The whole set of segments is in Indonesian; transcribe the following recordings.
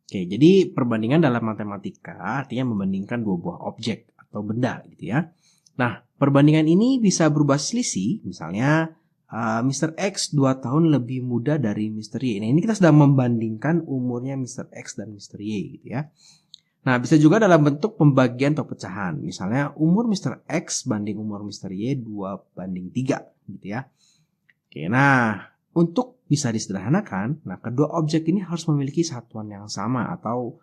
Oke, jadi perbandingan dalam matematika artinya membandingkan dua buah objek atau benda gitu ya. Nah, perbandingan ini bisa berubah selisih, misalnya Mr. X 2 tahun lebih muda dari Mr. Y. Nah, ini kita sedang membandingkan umurnya Mr. X dan Mr. Y gitu ya. Nah, bisa juga dalam bentuk pembagian atau pecahan. Misalnya umur Mr. X banding umur Mr. Y 2:3 gitu ya. Oke, nah untuk bisa disederhanakan, nah kedua objek ini harus memiliki satuan yang sama atau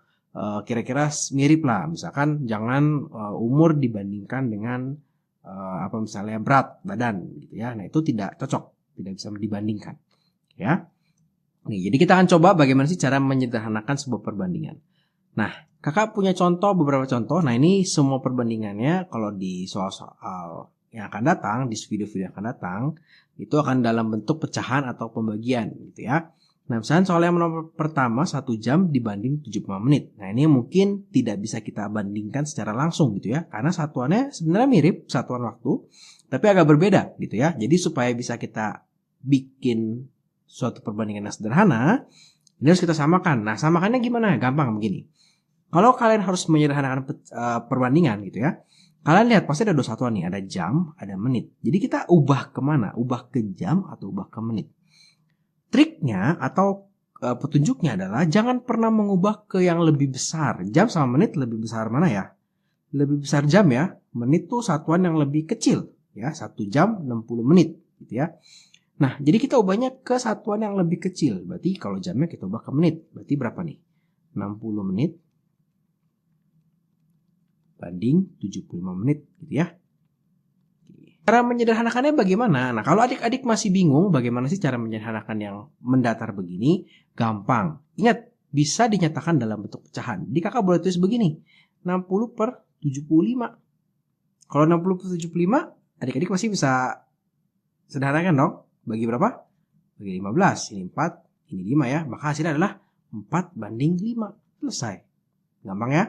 kira-kira mirip lah. Misalkan jangan umur dibandingkan dengan apa misalnya berat badan gitu ya. Nah, itu tidak cocok, tidak bisa dibandingkan. Ya. Nih, jadi kita akan coba bagaimana sih cara menyederhanakan sebuah perbandingan. Nah, kakak punya beberapa contoh. Nah, ini semua perbandingannya kalau di soal-soal yang akan datang, di video-video yang akan datang, itu akan dalam bentuk pecahan atau pembagian gitu ya. Nah, misalnya soal yang nomor pertama 1 jam dibanding 75 menit. Nah, ini mungkin tidak bisa kita bandingkan secara langsung gitu ya, karena satuannya sebenarnya mirip, satuan waktu, tapi agak berbeda gitu ya. Jadi supaya bisa kita bikin suatu perbandingan yang sederhana, ini harus kita samakan. Nah, samakannya gimana? Gampang begini. Kalau kalian harus menyederhanakan perbandingan gitu ya, kalian lihat pasti ada dua satuan nih, ada jam, ada menit. Jadi kita ubah kemana? Ubah ke jam atau ubah ke menit? Triknya atau petunjuknya adalah jangan pernah mengubah ke yang lebih besar. Jam sama menit lebih besar mana ya? Lebih besar jam ya. Menit tuh satuan yang lebih kecil ya. 1 jam 60 menit gitu ya. Nah, jadi kita ubahnya ke satuan yang lebih kecil. Berarti kalau jamnya kita ubah ke menit. Berarti berapa nih? 60 menit banding 75 menit gitu ya. Cara menyederhanakannya bagaimana? Nah, kalau adik-adik masih bingung bagaimana sih cara menyederhanakan yang mendatar begini, gampang. Ingat, bisa dinyatakan dalam bentuk pecahan. Jadi kakak boleh tulis begini, 60/75. Kalau 60/75, adik-adik pasti bisa sederhanakan dong. Bagi berapa? Bagi 15. Ini 4, ini 5 ya. Maka hasilnya adalah 4/5. Selesai. Gampang ya?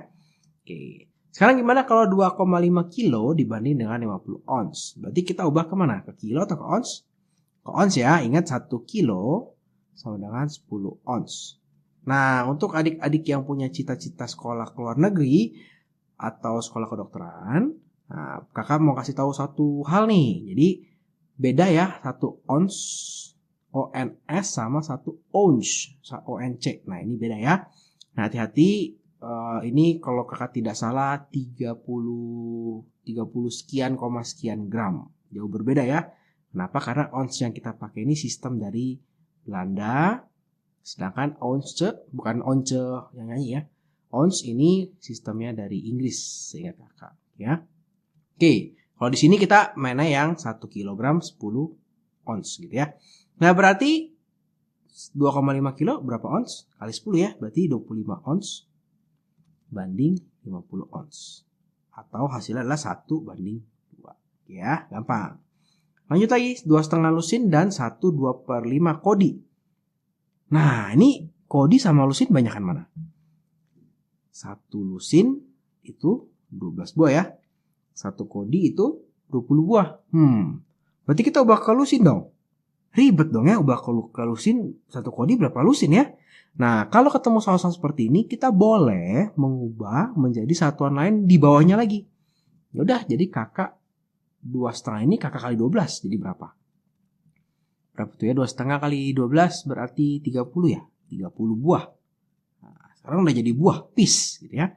Oke. Sekarang gimana kalau 2,5 kilo dibanding dengan 50 ons? Berarti kita ubah kemana? Ke kilo atau ke ons? Ke ons ya. Ingat 1 kilo sama dengan 10 ons. Nah, untuk adik-adik yang punya cita-cita sekolah ke luar negeri atau sekolah kedokteran, nah, kakak mau kasih tahu satu hal nih. Jadi beda ya, 1 ons ONS sama 1 ounce ONC. Nah, ini beda ya. Nah, hati-hati. Ini kalau kakak tidak salah 30 sekian, sekian gram. Jauh berbeda ya. Kenapa? Karena ounce yang kita pakai ini sistem dari Belanda. Sedangkan ounce, bukan once yang nyanyi ya. Ounce ini sistemnya dari Inggris, seingat kakak ya. Oke, kalau di sini kita mainnya yang 1 kilogram 10 ounce gitu ya. Nah, berarti 2,5 kilo berapa ounce? Kali 10 ya, berarti 25 ounce banding 50 ons. Atau hasilnya adalah 1/2. Ya, gampang. Lanjut lagi, 2,5 lusin dan 1/2/5 kodi. Nah, ini kodi sama lusin banyakan mana? 1 lusin itu 12 buah ya. 1 kodi itu 20 buah. Berarti kita ubah ke lusin dong. Ribet dong ya, ubah ke lusin. 1 kodi berapa lusin ya? Nah, kalau ketemu soal-soal seperti ini, kita boleh mengubah menjadi satuan lain di bawahnya lagi. Yaudah, jadi kakak 2,5 ini kakak kali 12, jadi berapa? Berapa tuh ya? 2,5 kali 12 berarti 30 ya? 30 buah. Nah, sekarang udah jadi buah, piece gitu ya.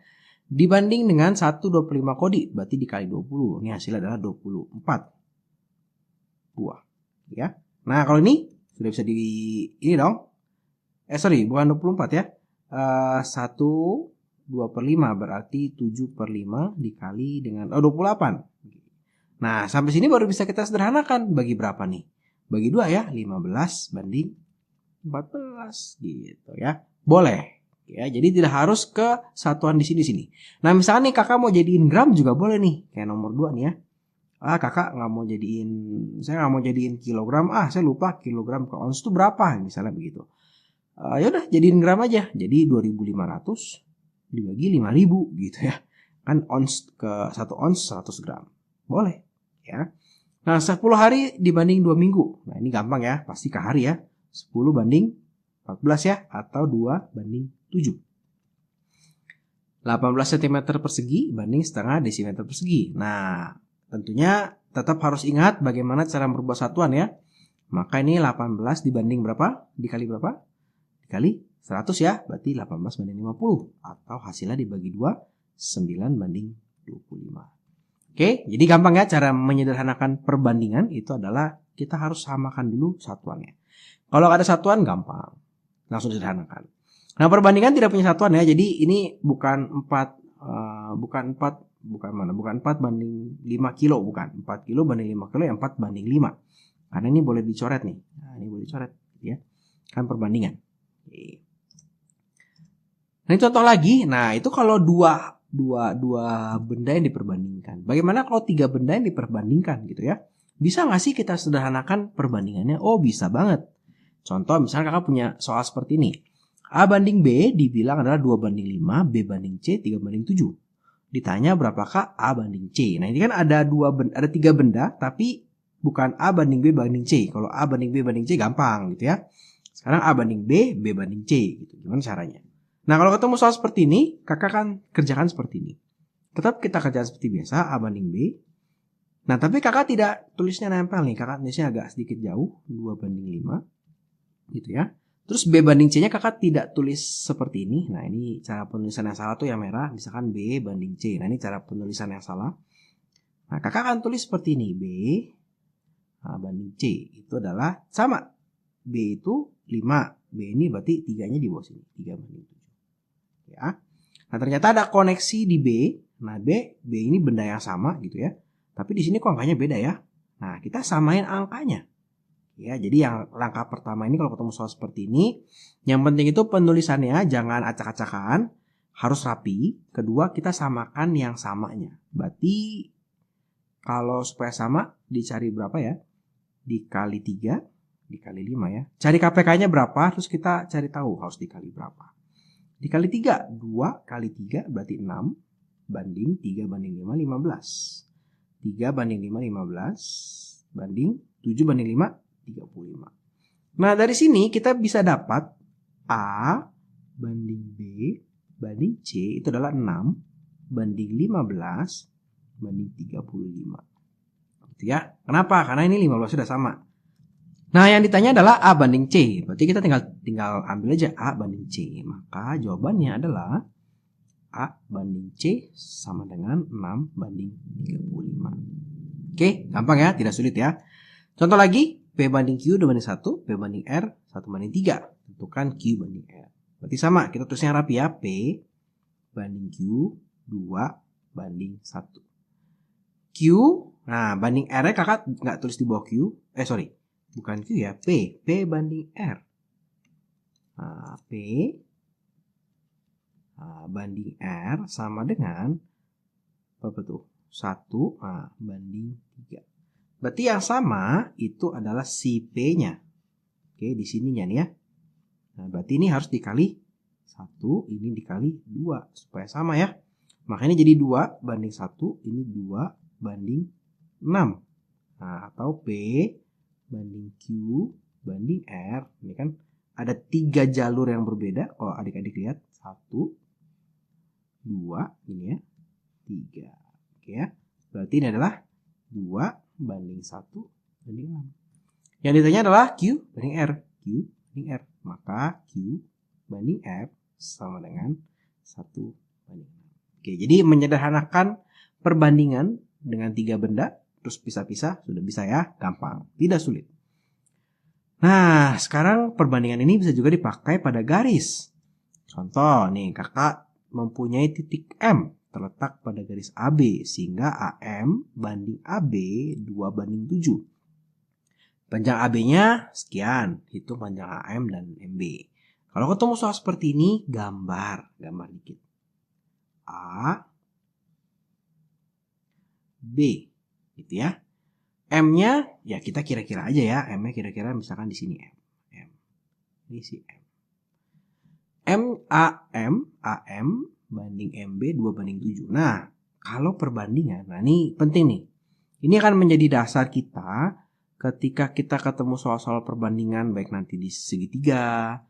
Dibanding dengan 1/25 kodi, berarti dikali 20. Ini hasilnya adalah 24 buah. Ya. Nah, kalau ini sudah bisa ini dong. Bukan 24 ya. 1/2/5 berarti 7/5 dikali dengan 28. Nah, sampai sini baru bisa kita sederhanakan. Bagi berapa nih? Bagi 2 ya, 15 banding 14 gitu ya. Boleh. Ya, jadi tidak harus ke satuan di sini. Nah, misalnya nih kakak mau jadiin gram juga boleh nih. Kayak nomor 2 nih ya. Kakak saya nggak mau jadiin kilogram. Saya lupa kilogram ke ons itu berapa, misalnya begitu. Yaudah jadiin gram aja. Jadi 2.500 dibagi 5.000 gitu ya. Kan ons ke 1 ons 100 gram. Boleh ya. Nah, 10 hari dibanding 2 minggu. Nah, ini gampang ya. Pasti ke hari ya. 10 banding 14 ya. Atau 2/7. 18 cm persegi banding setengah desimeter persegi. Nah, tentunya tetap harus ingat bagaimana cara merubah satuan ya. Maka ini 18 dibanding berapa? Dikali berapa? Dikali 100 ya. Berarti 18 banding 50. Atau hasilnya dibagi 2, 9 banding 25. Oke, jadi gampang ya cara menyederhanakan perbandingan itu adalah kita harus samakan dulu satuannya. Kalau ada satuan gampang. Langsung sederhanakan. Nah, perbandingan tidak punya satuan ya. Jadi ini bukan 4 banding 5 kilo, bukan 4 kilo banding 5 kilo, yang 4 banding 5. Karena ini boleh dicoret nih. Nah, ini boleh dicoret ya. Kan perbandingan. Oke. Nah, ini contoh lagi. Nah, itu kalau dua benda yang diperbandingkan. Bagaimana kalau 3 benda yang diperbandingkan gitu ya? Bisa nggak sih kita sederhanakan perbandingannya? Oh, bisa banget. Contoh misalnya kakak punya soal seperti ini. A banding B dibilang adalah 2 banding 5, B banding C 3 banding 7. Ditanya berapakah A banding C. Nah, ini kan ada 3 benda tapi bukan A banding B banding C. Kalau A banding B banding C gampang gitu ya. Sekarang A banding B, B banding C gitu. Gimana caranya? Nah, kalau ketemu soal seperti ini, kakak kan kerjakan seperti ini. Tetap kita kerjakan seperti biasa, A banding B. Nah, tapi kakak tidak tulisnya nempel nih. Kakak tulisnya agak sedikit jauh, 2 banding 5 gitu ya. Terus B banding C-nya kakak tidak tulis seperti ini. Nah, ini cara penulisan yang salah tuh yang merah. Misalkan B banding C. Nah, ini cara penulisan yang salah. Nah, kakak akan tulis seperti ini. B banding C. Itu adalah sama. B itu 5. B ini berarti 3-nya di bawah sini. 3 banding 7. Ya. Nah, ternyata ada koneksi di B. Nah, B ini benda yang sama gitu ya. Tapi di sini kok angkanya beda ya. Nah, kita samain angkanya. Ya, jadi yang langkah pertama ini kalau ketemu soal seperti ini, yang penting itu penulisannya jangan acak-acakan, harus rapi. Kedua, kita samakan yang samanya. Berarti kalau supaya sama dicari berapa ya? Dikali 3, dikali 5 ya. Cari KPK-nya berapa, terus kita cari tahu harus dikali berapa. Dikali 3, 2 kali 3 berarti 6 banding 3 banding 5, 15. 3 banding 5, 15 banding 7 banding 5, 35. Nah, dari sini kita bisa dapat A banding B banding C itu adalah 6 banding 15 banding 35. Gitu ya. Kenapa? Karena ini 15 sudah sama. Nah, yang ditanya adalah A banding C. Berarti kita tinggal ambil aja A banding C. Maka jawabannya adalah A banding C sama dengan 6 banding 35. Oke, gampang ya, tidak sulit ya. Contoh lagi. P banding Q 2 banding 1, P banding R 1 banding 3. Tentukan Q banding R. Berarti sama, kita tulisnya rapi ya. P banding Q 2 banding 1. Q, nah banding R-nya kakak nggak tulis di bawah Q. Bukan Q ya, P banding R. Nah, P banding R sama dengan apa tuh? 1 banding 3. Berarti yang sama itu adalah si P-nya. Oke, di sininya nih ya. Nah, berarti ini harus dikali 1, ini dikali 2 supaya sama ya. Makanya jadi 2 banding 1, ini 2 banding 6. Nah, atau P banding Q banding R. Ini kan ada 3 jalur yang berbeda. Kalau adik-adik lihat 1, 2, ini ya, 3. Oke ya. Berarti ini adalah 2 banding 1 banding 6. Yang ditanya adalah Q banding R. Q banding R. Maka Q banding R sama dengan 1 banding 6. Oke, jadi menyederhanakan perbandingan dengan 3 benda, terus pisah-pisah, sudah bisa ya, gampang, tidak sulit. Nah, sekarang perbandingan ini bisa juga dipakai pada garis. Contoh nih, kakak mempunyai titik M terletak pada garis AB sehingga AM banding AB 2 banding 7. Panjang AB-nya sekian, hitung panjang AM dan MB. Kalau ketemu soal seperti ini, gambar dikit. A, B, gitu ya. M-nya ya kita kira-kira aja ya, M-nya kira-kira misalkan di sini M. Ini si M. AM banding MB 2 banding 7. Nah, kalau perbandingan, nah ini penting nih. Ini akan menjadi dasar kita ketika kita ketemu soal-soal perbandingan baik nanti di segitiga,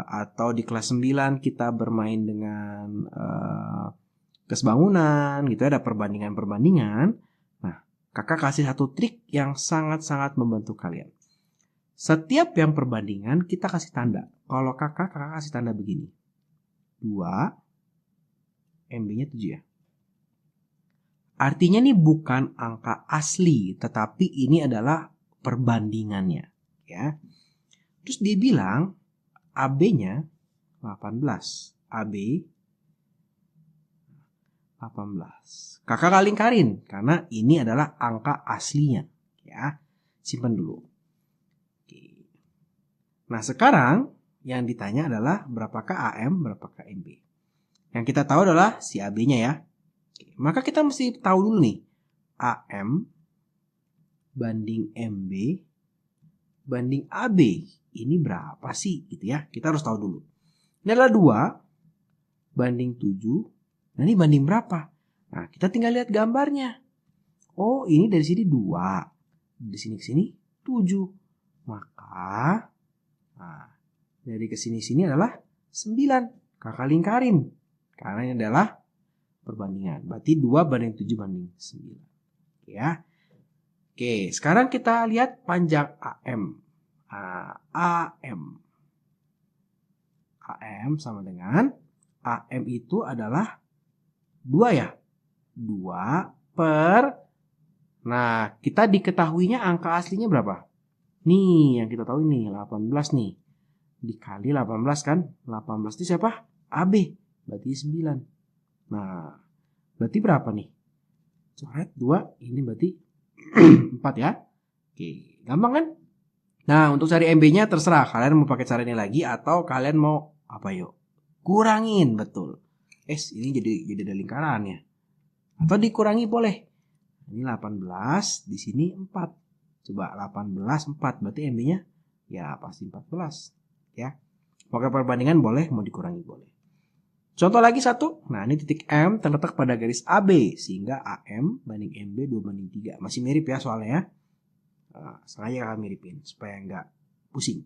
atau di kelas 9 kita bermain dengan kesbangunan gitu ya, ada perbandingan-perbandingan. Nah, kakak kasih satu trik yang sangat-sangat membantu kalian. Setiap yang perbandingan kita kasih tanda. Kalau kakak kasih tanda begini. 2, MB-nya 7 ya. Artinya ini bukan angka asli, tetapi ini adalah perbandingannya ya. Terus dia bilang AB-nya 18. AB 18. Kakak lingkarin karena ini adalah angka aslinya ya. Simpan dulu. Oke. Nah, sekarang yang ditanya adalah berapakah AM, berapakah MB. Yang kita tahu adalah si AB-nya ya. Oke. Maka kita mesti tahu dulu nih. AM banding MB banding AB. Ini berapa sih gitu ya. Kita harus tahu dulu. Ini adalah 2 banding 7. Nah, ini banding berapa? Nah, kita tinggal lihat gambarnya. Oh, ini dari sini 2. Dari sini ke sini 7. Maka dari ke sini adalah 9. Kakak lingkarin. Karena ini adalah perbandingan. Berarti 2 banding 7 banding 9. Ya. Oke, sekarang kita lihat panjang AM. AM sama dengan AM itu adalah 2 ya. 2 per. Nah, kita diketahuinya angka aslinya berapa? Nih, yang kita tahu ini 18 nih. Dikali 18 kan? 18 itu siapa? AB. Berarti 9. Nah, berarti berapa nih? Coret 2, ini berarti 4 ya. Oke, gampang kan? Nah, untuk cari MB-nya terserah. Kalian mau pakai cara ini lagi atau kalian mau apa yuk? Kurangin, betul. Ini jadi ada lingkarannya. Atau dikurangi boleh. Ini 18, di sini 4. Coba 18 4, berarti MB-nya ya pasti 14 ya. Pakai perbandingan boleh, mau dikurangi boleh. Contoh lagi satu. Nah, ini titik M terletak pada garis AB sehingga AM banding MB 2 banding 3. Masih mirip ya soalnya ya. Sengaja kakak miripin supaya nggak pusing.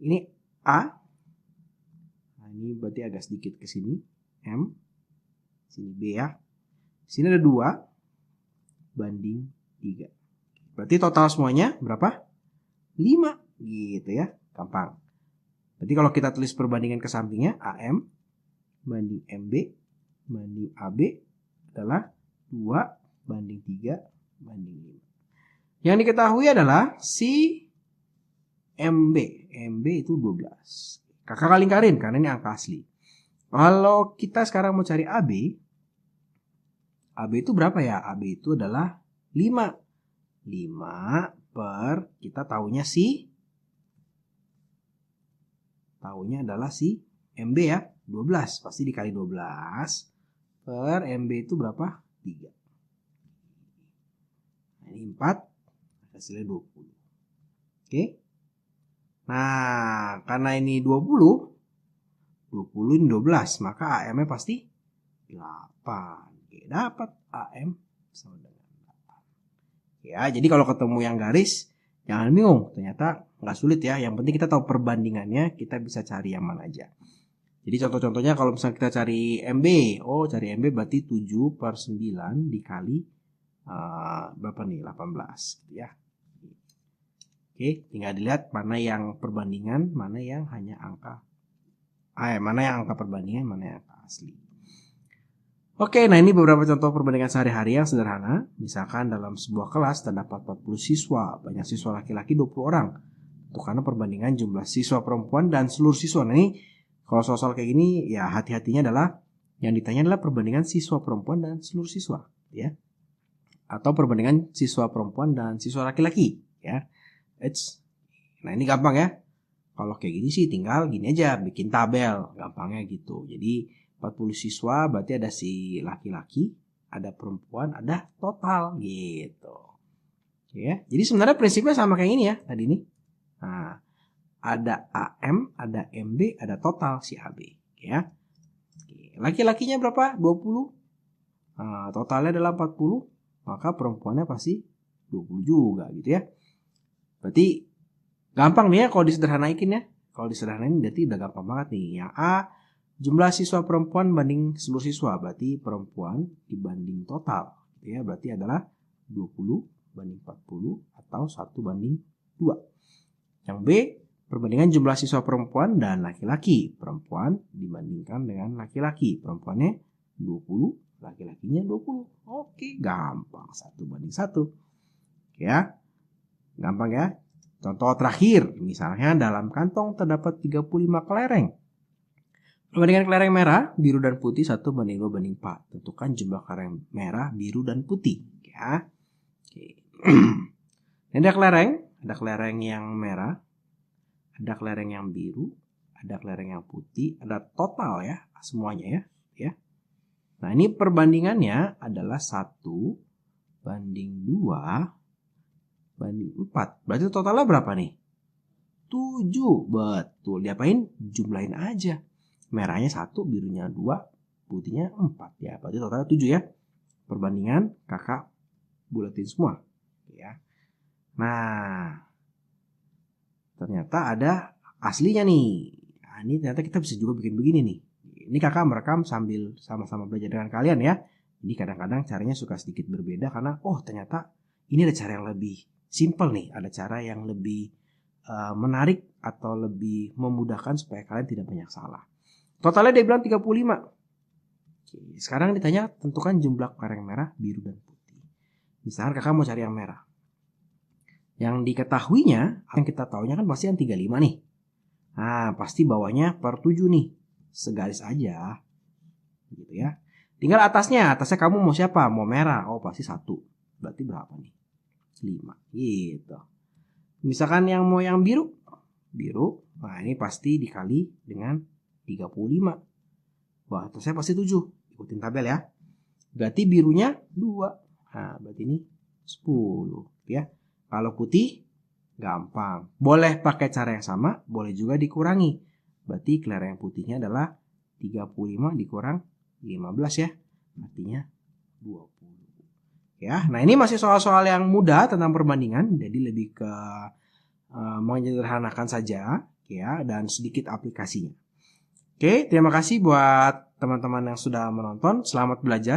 Ini A. Nah, ini berarti agak sedikit ke sini. M. Sini B ya. Sini ada 2 banding 3. Berarti total semuanya berapa? 5 gitu ya. Gampang. Berarti kalau kita tulis perbandingan ke sampingnya AM banding MB banding AB adalah 2 banding 3 banding 5. Yang diketahui adalah si MB. MB itu 12. Kakak lingkarin karena ini angka asli. Kalau kita sekarang mau cari AB. AB itu berapa ya? AB itu adalah 5. 5 per kita tahunya adalah si MB ya. 12. Pasti dikali 12 per MB itu berapa? 3. Nah, ini 4. Hasilnya 20. Oke. Nah, karena ini 20 ini 12, maka AM-nya pasti 8. Oke, dapat AM sama dengan 8. Ya, jadi kalau ketemu yang garis, jangan bingung. Ternyata nggak sulit ya. Yang penting kita tahu perbandingannya, kita bisa cari yang mana aja. Jadi contoh-contohnya kalau misalnya kita cari MB. Oh, cari MB berarti 7 per 9 dikali berapa nih? 18 gitu ya. Oke, tinggal dilihat mana yang perbandingan, mana yang hanya angka. Mana yang angka perbandingan, mana yang angka asli. Oke, nah ini beberapa contoh perbandingan sehari-hari yang sederhana. Misalkan dalam sebuah kelas terdapat 40 siswa, banyak siswa laki-laki 20 orang. Itu karena perbandingan jumlah siswa perempuan dan seluruh siswa. Nah ini kalau soal-soal kayak gini ya hati-hatinya adalah yang ditanya adalah perbandingan siswa perempuan dan seluruh siswa, ya. Atau perbandingan siswa perempuan dan siswa laki-laki, ya. Nah ini gampang ya. Kalau kayak gini sih tinggal gini aja, bikin tabel, gampangnya gitu. Jadi 40 siswa berarti ada si laki-laki, ada perempuan, ada total gitu. Ya, jadi sebenarnya prinsipnya sama kayak ini ya tadi ini. Nah, ada AM, ada MB, ada total si AB, ya. Laki-lakinya berapa? 20. Nah, totalnya adalah 40, maka perempuannya pasti 20 juga gitu ya. Berarti gampang nih ya kalau disederhanaikin ya. Kalau disederhanain berarti udah gampang banget nih. Yang A, jumlah siswa perempuan banding seluruh siswa, berarti perempuan dibanding total. Ya, berarti adalah 20 banding 40 atau 1 banding 2. Yang B, perbandingan jumlah siswa perempuan dan laki-laki. Perempuan dibandingkan dengan laki-laki. Perempuannya 20, laki-lakinya 20. Oke, gampang. 1 banding 1. Ya, gampang ya. Contoh terakhir, misalnya dalam kantong terdapat 35 kelereng. Perbandingan kelereng merah, biru, dan putih 1 banding 2 banding 4. Tentukan jumlah kelereng merah, biru, dan putih. Ya. Oke. Ini ada kelereng yang merah, ada kelereng yang biru, ada kelereng yang putih, ada total ya, semuanya ya. Nah, ini perbandingannya adalah 1 banding 2 banding 4. Berarti totalnya berapa nih? 7. Betul. Diapain? Jumlahin aja. Merahnya 1, birunya 2, putihnya 4 ya. Berarti totalnya 7 ya. Perbandingan kakak bulatin semua ya. Nah, ternyata ada aslinya nih. Nah, ini ternyata kita bisa juga bikin begini nih. Ini kakak merekam sambil sama-sama belajar dengan kalian ya. Ini kadang-kadang caranya suka sedikit berbeda karena ternyata ini ada cara yang lebih simple nih. Ada cara yang lebih menarik atau lebih memudahkan supaya kalian tidak banyak salah. Totalnya dia bilang 35. Oke, sekarang ditanya tentukan jumlah kelereng merah, biru, dan putih. Misalkan kakak mau cari yang merah. Yang diketahuinya, yang kita tahunya kan pasti yang 35 nih. Nah, pasti bawahnya per 7 nih. Segaris aja. Gitu ya. Tinggal atasnya kamu mau siapa? Mau merah. Oh, pasti 1. Berarti berapa nih? 5. Gitu. Misalkan yang mau yang biru. Nah, ini pasti dikali dengan 35. Wah, atasnya pasti 7. Ikutin tabel ya. Berarti birunya 2. Nah, berarti ini 10 ya. Kalau putih gampang. Boleh pakai cara yang sama, boleh juga dikurangi. Berarti kelereng putihnya adalah 35 dikurang 15 ya. Artinya 20. Ya, nah ini masih soal-soal yang mudah tentang perbandingan, jadi lebih ke menyederhanakan saja ya, dan sedikit aplikasinya. Oke, terima kasih buat teman-teman yang sudah menonton. Selamat belajar.